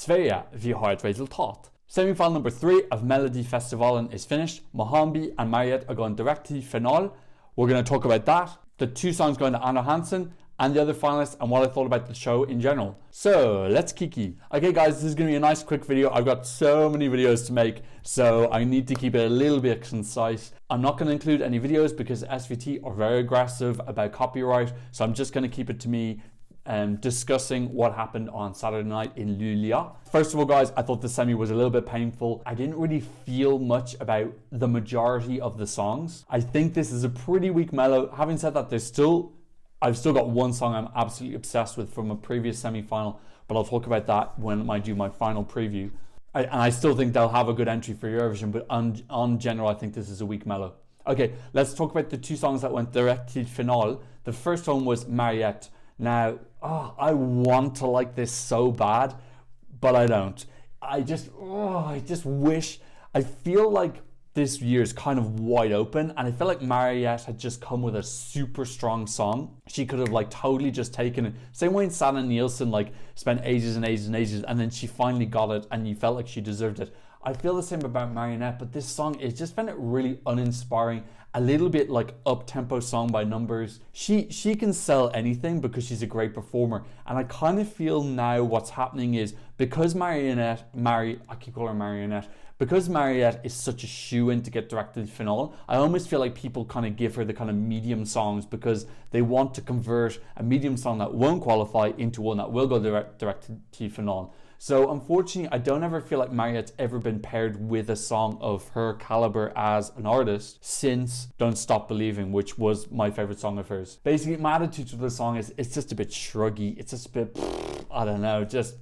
Svea, vi har ett resultat. Semi-final number 3 of Melodifestivalen is finished. Mohombi and Mariette are going direct to final. We're going to talk about that, the 2 songs going to Andra Chansen, and the other finalists, and what I thought about the show in general. So let's kiki. Okay guys, this is going to be a nice quick video. I've got so many videos to make, so I need to keep it a little bit concise. I'm not going to include any videos because SVT are very aggressive about copyright, so I'm just going to keep it to me discussing what happened on Saturday night in Luleå. First of all guys, I thought the semi was a little bit painful. I didn't really feel much about the majority of the songs. I think this is a pretty weak mellow. Having said that, I've still got one song I'm absolutely obsessed with from a previous semi-final, but I'll talk about that when I do my final preview. And I still think they'll have a good entry for Eurovision, but on general, I think this is a weak mellow. Okay, let's talk about the 2 songs that went direct to final. The first one was Mariette. Now, I want to like this so bad, but I don't. I just wish, I feel like this year is kind of wide open, and I feel like Mariette had just come with a super strong song. She could have like totally just taken it. Same way Sanna Nielsen like spent ages and ages and ages, and then she finally got it and you felt like she deserved it. I feel the same about Mariette, but this song is just found it really uninspiring, a little bit like up-tempo song by numbers. She can sell anything because she's a great performer, and I kind of feel now what's happening is because I keep calling her Marionette, because Mariette is such a shoe-in to get direct to the finale, I almost feel like people kind of give her the kind of medium songs because they want to convert a medium song that won't qualify into one that will go direct to finale. So unfortunately, I don't ever feel like Mariette's ever been paired with a song of her caliber as an artist since Don't Stop Believing, which was my favorite song of hers. Basically, my attitude to the song is it's just a bit shruggy. It's just a bit, I don't know, it's just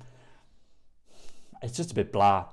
a bit blah.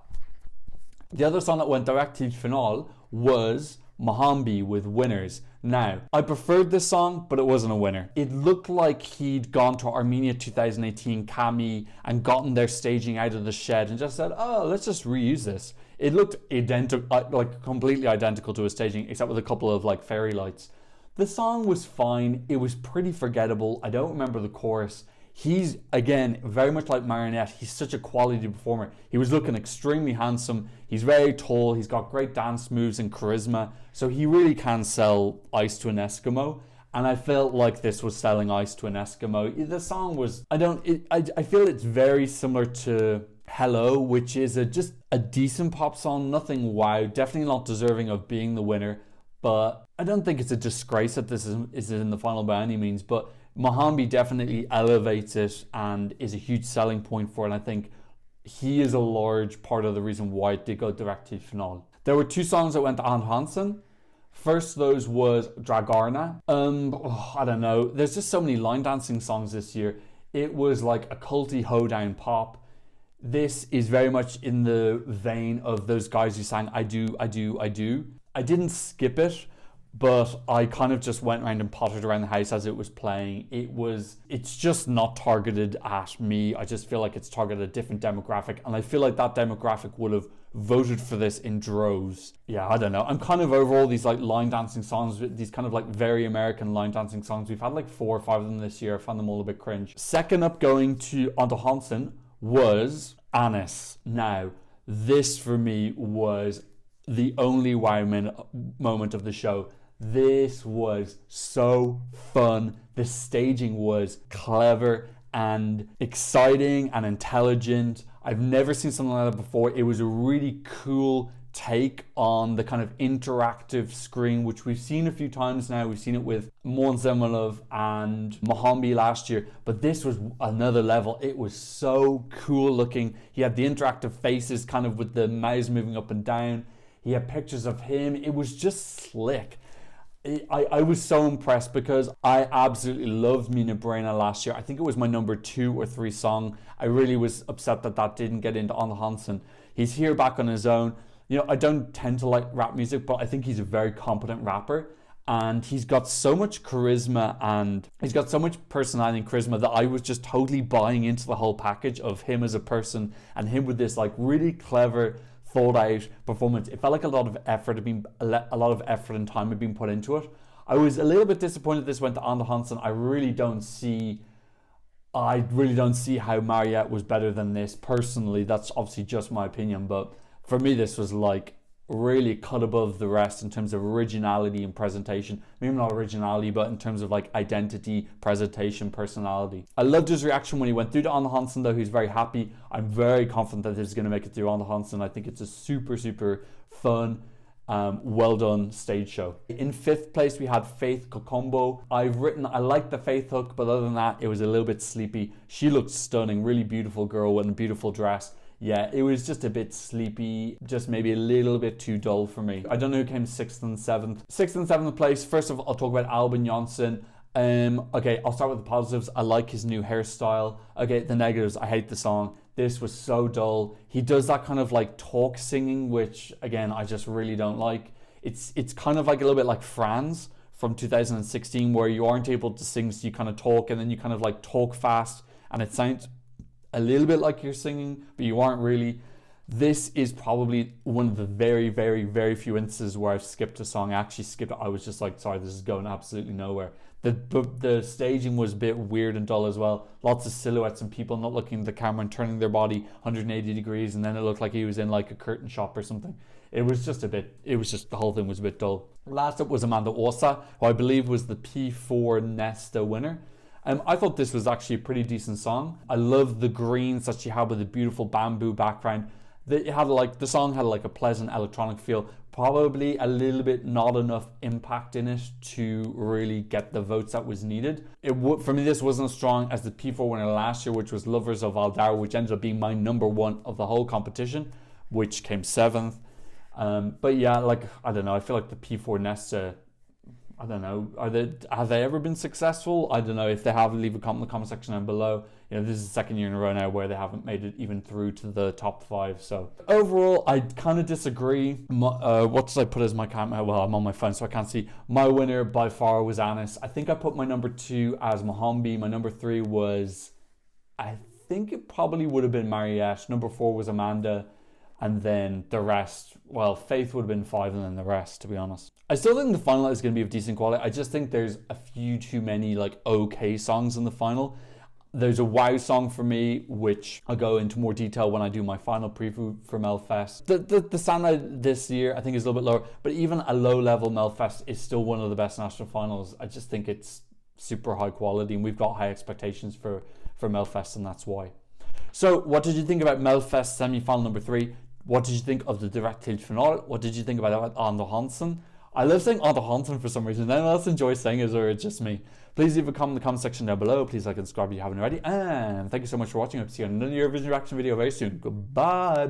The other song that went direct to finale was Mohombi with Winners. Now, I preferred this song, but it wasn't a winner. It looked like he'd gone to Armenia 2018 Kami and gotten their staging out of the shed and just said, oh, let's just reuse this. It looked identical, like completely identical to his staging, except with a couple of like fairy lights. The song was fine. It was pretty forgettable. I don't remember the chorus. He's, again, very much like Mariette. He's such a quality performer. He was looking extremely handsome. He's very tall. He's got great dance moves and charisma. So he really can sell ice to an Eskimo. And I felt like this was selling ice to an Eskimo. The song was, I feel it's very similar to Hello, which is just a decent pop song. Nothing wow. Definitely not deserving of being the winner. But I don't think it's a disgrace that this is in the final by any means. But Mohombi definitely elevates it and is a huge selling point for it. And I think he is a large part of the reason why it did go direct to finale. There were 2 songs that went to Otto Hanson. First of those was Dragarna. I don't know. There's just so many line dancing songs this year. It was like a culty hoedown pop. This is very much in the vein of those guys who sang I Do, I Do, I Do. I didn't skip it, but I kind of just went around and pottered around the house as it was playing. It's just not targeted at me. I just feel like it's targeted at a different demographic, and I feel like that demographic would have voted for this in droves. Yeah, I don't know. I'm kind of over all these like line dancing songs, these kind of like very American line dancing songs. We've had like 4 or 5 of them this year. I found them all a bit cringe. Second up going to Otto Hanson was Anis. Now, this for me was the only wow moment of the show. This was so fun. The staging was clever and exciting and intelligent. I've never seen something like that before. It was a really cool take on the kind of interactive screen, which we've seen a few times now. We've seen it with Mohombi and Mohombi last year, but this was another level. It was so cool looking. He had the interactive faces kind of with the mouse moving up and down. He had pictures of him. It was just slick. I was so impressed because I absolutely loved Mina Brena last year. I think it was my number 2 or 3 song. I really was upset that didn't get into Otto Hanson. He's here back on his own. You know, I don't tend to like rap music, but I think he's a very competent rapper. And he's got so much charisma and he's got so much personality and charisma that I was just totally buying into the whole package of him as a person and him with this like really clever, thought out performance. It felt like a lot of effort and time had been put into it. I was a little bit disappointed this went to Andra Chansen. I really don't see I really don't see how Mariette was better than this. Personally, that's obviously just my opinion, but for me, this was like really cut above the rest in terms of originality and presentation. Maybe not originality, but in terms of like identity, presentation, personality. I loved his reaction when he went through to Andra Chansen though. He's very happy. I'm very confident that he's going to make it through Andra Chansen. I think it's a super, super fun, well done stage show. In 5th place, we had Faith Kokombo. I like the Faith hook, but other than that, it was a little bit sleepy. She looked stunning, really beautiful girl in a beautiful dress. Yeah, it was just a bit sleepy, just maybe a little bit too dull for me. I don't know who came 6th and 7th. 6th and 7th place, first of all, I'll talk about Albin Janssen. Okay, I'll start with the positives. I like his new hairstyle. Okay, the negatives, I hate the song. This was so dull. He does that kind of like talk singing, which again, I just really don't like. It's kind of like a little bit like Franz from 2016, where you aren't able to sing, so you kind of talk, and then you kind of like talk fast, and it sounds a little bit like you're singing, but you aren't really. This is probably one of the very, very, very few instances where I've skipped a song. I actually skipped it. I was just like, sorry, this is going absolutely nowhere. The staging was a bit weird and dull as well. Lots of silhouettes and people not looking at the camera and turning their body 180 degrees, and then it looked like he was in like a curtain shop or something. The whole thing was a bit dull. Last up was Amanda Åsa, who I believe was the P4 Nesta winner. I thought this was actually a pretty decent song. I love the greens that she had with the beautiful bamboo background. The song had like a pleasant electronic feel. Probably a little bit not enough impact in it to really get the votes that was needed. For me, this wasn't as strong as the P4 winner last year, which was Lovers of Aldara, which ended up being my number 1 of the whole competition, which came 7th. But yeah, like, I don't know. I feel like the P4 Nesta, I don't know. Have they ever been successful? I don't know. If they have, leave a comment in the comment section down below. This is the 2nd year in a row now where they haven't made it even through to the top 5. So overall, I kind of disagree. What did I put as my comment? Well, I'm on my phone, so I can't see. My winner by far was Anis. I think I put my number 2 as Mohombi. My number 3 was, I think it probably would have been Mariette. Number 4 was Amanda. And then the rest, well, Faith would have been 5 and then the rest, to be honest. I still think the final is going to be of decent quality. I just think there's a few too many like okay songs in the final. There's a wow song for me, which I'll go into more detail when I do my final preview for Melfest. The standout this year, I think, is a little bit lower, but even a low-level Melfest is still one of the best national finals. I just think it's super high quality, and we've got high expectations for Melfest, and that's why. So, what did you think about Melfest semi-final number 3? What did you think of the Direkt final? What did you think about Andra Chansen? I love saying Otto Hanson for some reason. Anyone else enjoy saying it, or it's just me? Please leave a comment in the comment section down below. Please like and subscribe if you haven't already. And thank you so much for watching. I'll see you on another Eurovision reaction video very soon. Goodbye.